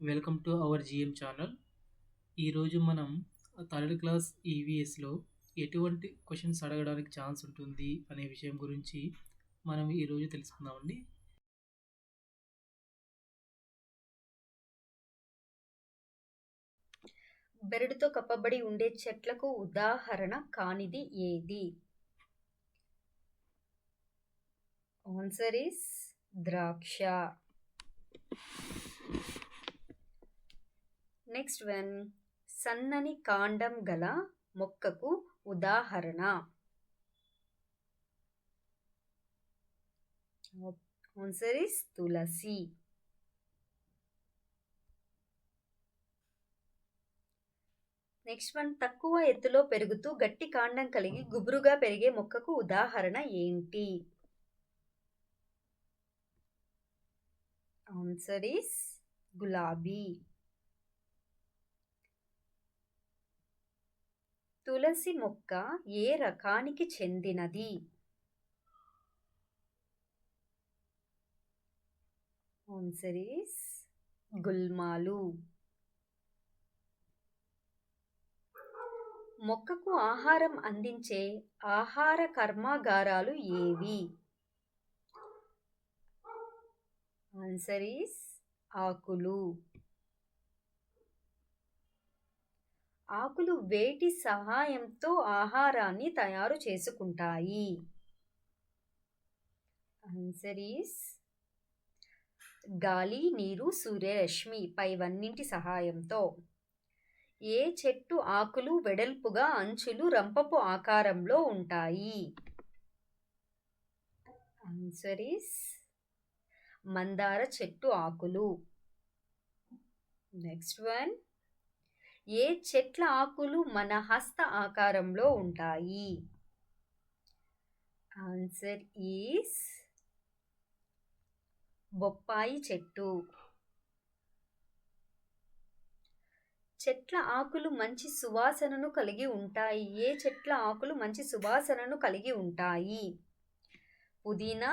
Welcome to our GM channel. ఈరోజు మనం third class ఈవీఎస్లో ఎటువంటి క్వశ్చన్స్ అడగడానికి ఛాన్స్ ఉంటుంది అనే విషయం గురించి మనం ఈరోజు తెలుసుకుందామండి. బెరడుతో కప్పబడి ఉండే చెట్లకు ఉదాహరణ కానిది ఏది? ఆన్సర్ ఇస్ ద్రాక్ష. నెక్స్ట్ వన్, సన్నని కాండం గల మొక్కకు ఉదాహరణ. ఆన్సర్ ఇస్ తులసి. నెక్స్ట్ వన్, తక్కువ ఎత్తులో పెరుగుతూ గట్టి కాండం కలిగి గుబురుగా పెరిగే మొక్కకు ఉదాహరణ ఏంటి? ఆన్సర్ ఇస్ గులాబీ. తులసి మొక్క ఏ రకానికి చెందినది? ఆన్సర్ ఇస్ గుల్మాలు. మొక్కకు ఆహారం అందించే ఆహార కర్మాగారాలు ఏవి? ఆన్సర్ ఇస్ ఆకులు. ఆకులు వేటి సహాయంతో ఆహారాన్ని తయారు చేసుకుంటాయి? ఆన్సర్ ఇస్ గాలి, నీరు, సూర్యరశ్మి పైవన్నింటి సహాయంతో. ఏ చెట్టు ఆకులు వెడల్పుగా అంచులు రంపపు ఆకారంలో ఉంటాయి? ఆన్సర్ ఇస్ మందార చెట్టు ఆకులు. నెక్స్ట్ వన్, ఏ చెట్ల ఆకులు మన హస్త ఆకారంలో ఉంటాయి? ఆన్సర్ ఈస్ బొప్పాయి చెట్టు. చెట్ల ఆకులు మంచి సువాసనను కలిగి ఉంటాయి. ఏ చెట్ల ఆకులు మంచి సువాసనను కలిగి ఉంటాయి? పుదీనా,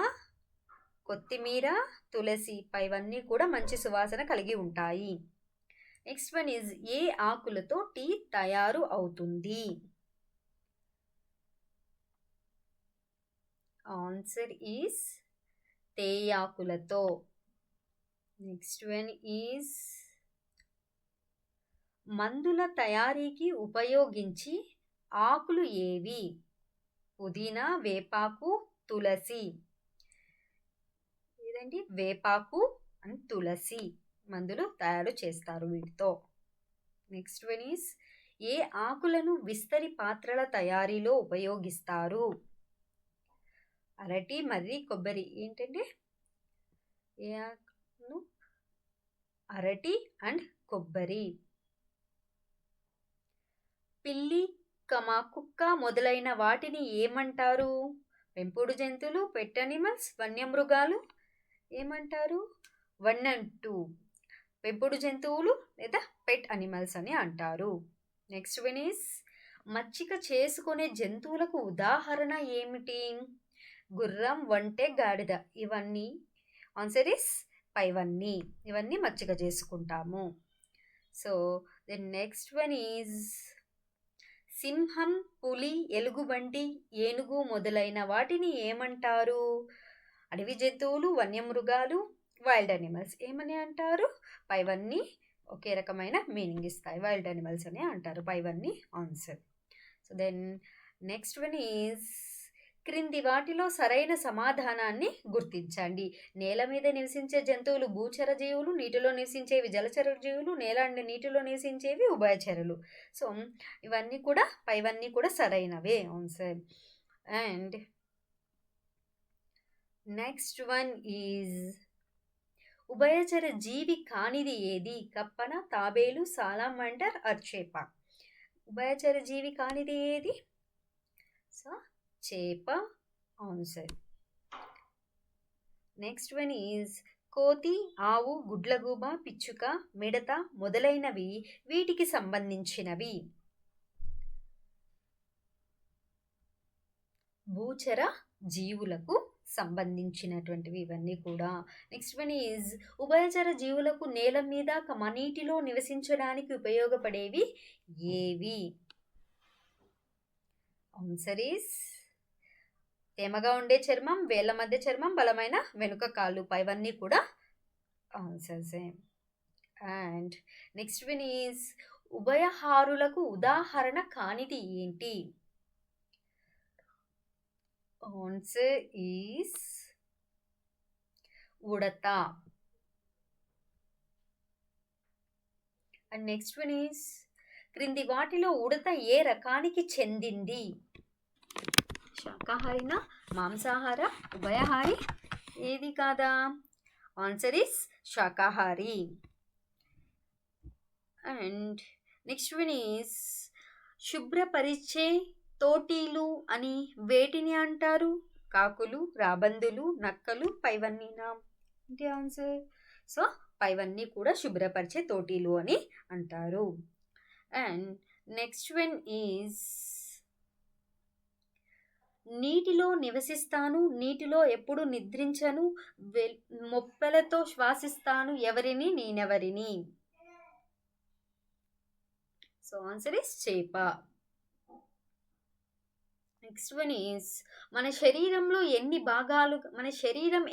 కొత్తిమీర, తులసి పైవన్నీ కూడా మంచి సువాసన కలిగి ఉంటాయి. నెక్స్ట్ వన్ ఈజ్, ఏ ఆకులతో టీ తయారు అవుతుంది? ఆన్సర్ ఈస్ తేయాకులతో. నెక్స్ట్ వన్ ఈజ్, మందుల తయారీకి ఉపయోగించి ఆకులు ఏవి? పుదీనా, వేపాకు, తులసి. ఏదండి? వేపాకు అండ్ తులసి మందులు తయారు చేస్తారు వీటితో. నెక్స్ట్ వన్ ఈస్, ఏ ఆకులను విస్తరి పాత్రల తయారీలో ఉపయోగిస్తారు? అరటి, మర్రి, కొబ్బరి. ఏంటంటే ఏ ఆకును? అరటి అండ్ కొబ్బరి. పిల్లి, కుక్క మొదలైన వాటిని ఏమంటారు? పెంపుడు జంతువులు, పెట్ అనిమల్స్, వన్యమృగాలు. ఏమంటారు? 1 and 2 పెంపుడు జంతువులు లేదా పెట్ అనిమల్స్ అని అంటారు. నెక్స్ట్ వన్ ఈస్, మచ్చిక చేసుకునే జంతువులకు ఉదాహరణ ఏమిటి? గుర్రం, ఒంటె, గాడిద. ఇవన్నీ ఆన్సర్ ఇస్ పైవన్నీ. ఇవన్నీ మచ్చిక చేసుకుంటాము. So then next one is, సింహం, పులి, ఎలుగుబంటి, ఏనుగు మొదలైన వాటిని ఏమంటారు? అడవి జంతువులు, వన్యమృగాలు, వైల్డ్ అనిమల్స్. ఏమని అంటారు? పైవన్నీ ఒకే రకమైన మీనింగ్ ఇస్తాయి. వైల్డ్ అనిమల్స్ అని అంటారు పైవన్నీ answer. So then next one is, క్రింది వాటిలో సరైన సమాధానాన్ని గుర్తించండి. నేల మీద నివసించే జంతువులు భూచర జీవులు, నీటిలో నివసించేవి జలచర జీవులు, నేల అండ్ నీటిలో నివసించేవి ఉభయచరులు. సో ఇవన్నీ కూడా పైవన్నీ కూడా సరైనవే answer. And next one is, ఉభయచర జీవి కానిది ఏది? కప్పన, తాబేలు, సాలమాండర్, చేప. ఉభయచర జీవి కానిది ఏది? సో చేప ఆన్సర్. నెక్స్ట్ వన్ ఈజ్, కోతి, ఆవు, గుడ్లగూబ, పిచ్చుక, మిడత మొదలైనవి వీటికి సంబంధించినవి? భూచర జీవులకు సంబంధించినటువంటివి ఇవన్నీ కూడా. నెక్స్ట్ వన్ ఈజ్ ఉభయచర జీవులకు నేల మీద నీటిలో నివసించడానికి ఉపయోగపడేవి ఏవి? ఆన్సర్ ఈస్ తేమగా ఉండే చర్మం, వేళ్ల మధ్య చర్మం, బలమైన వెనుక కాళ్ళు, పైవన్నీ కూడా ఆన్సర్సే. అండ్ నెక్స్ట్ వన్ ఈజ్ ఉభయహారులకు ఉదాహరణ కానిది ఏంటి? ఆన్సర్ ఈస్ ఉడత. అండ్ నెక్స్ట్ వన్ ఈస్ క్రింది వాటిలో ఉడత ఏ రకానికి చెందింది? శాకాహారినా, మాంసాహార, ఉభయహారి, ఏది కాదా? ఆన్సర్ ఈస్ శాకాహారి. అండ్ నెక్స్ట్ వన్ ఈస్ శుభ్రపరిచే తోటీలు అని వేటిని అంటారు? కాకులు, రాబందులు, నక్కలు, పైవన్నీనా? అంటే ఆన్సర్ సో పైవన్నీ కూడా శుభ్రపరిచే తోటీలు అని అంటారు. అండ్ నెక్స్ట్ వన్ ఈజ్ నీటిలో నివసిస్తాను, నీటిలో ఎప్పుడు నిద్రించను, మొప్పలతో శ్వాసిస్తాను, ఎవరిని? నేనెవరిని? సో ఆన్సర్ ఇస్ చేప. నెక్స్ట్ వన్ ఈస్ మన శరీరం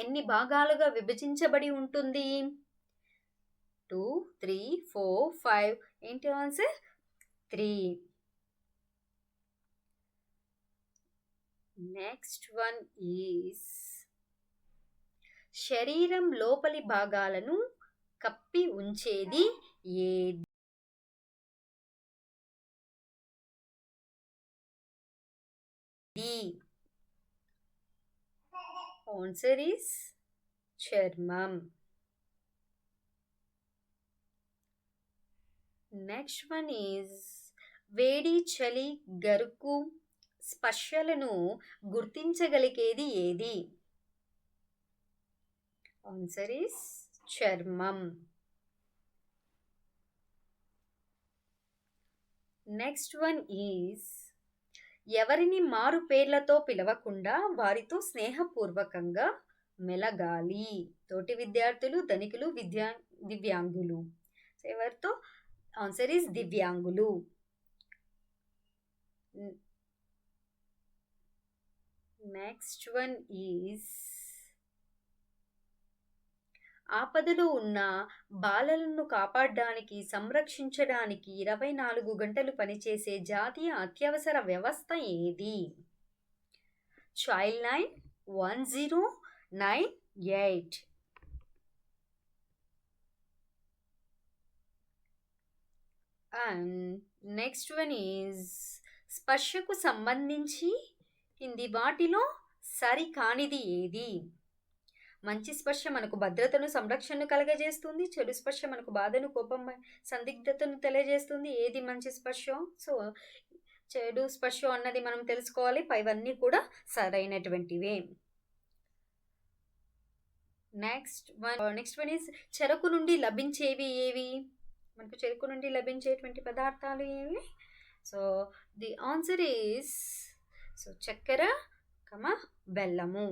ఎన్ని భాగాలుగా విభజించబడి ఉంటుంది? 2, 3, 4, 5. ఏంటి ఆన్సర్? 3. నెక్స్ట్ వన్ ఈస్ శరీరం లోపలి భాగాలను కప్పి ఉంచేది ఏది? ఆన్సర్ ఈస్ చర్మం. నెక్స్ట్ వన్ ఈజ్ వేడి, చలి, గరుకు, స్పర్శలను గుర్తించగలిగేది ఏది? ఆన్సర్ ఈస్ చర్మం. నెక్స్ట్ వన్ ఈజ్ ఎవరిని మారు పేర్లతో పిలవకుండా వారితో స్నేహపూర్వకంగా మెలగాలి? తోటి విద్యార్థులు, ధనికులు, దివ్యాంగులు. ఎవరితో? ఆన్సర్ ఈస్ దివ్యాంగులు. నెక్స్ట్ వన్ ఈజ్ ఆపదలో ఉన్న బాలలను కాపాడడానికి, సంరక్షించడానికి 24 గంటలు పనిచేసే జాతీయ అత్యవసర వ్యవస్థ ఏది? Child line, 1098. And next one is స్పర్శకు సంబంధించి కింది వాటిలో సరికానిది ఏది? మంచి స్పర్శ మనకు భద్రతను, సంరక్షణను కలగజేస్తుంది. చెడు స్పర్శ మనకు బాధను, కోపం, సందిగ్ధతను తెలియజేస్తుంది. ఏది మంచి స్పర్శ? సో చెడు స్పర్శ అన్నది మనం తెలుసుకోవాలి. పైవన్నీ కూడా సరైనటువంటివే. నెక్స్ట్ వన్ ఈజ్ చెరకు నుండి లభించేవి ఏవి? మనకు చెరకు నుండి లభించేటువంటి పదార్థాలు ఏవి? సో ది ఆన్సర్ ఈస్ చక్కెర, బెల్లము.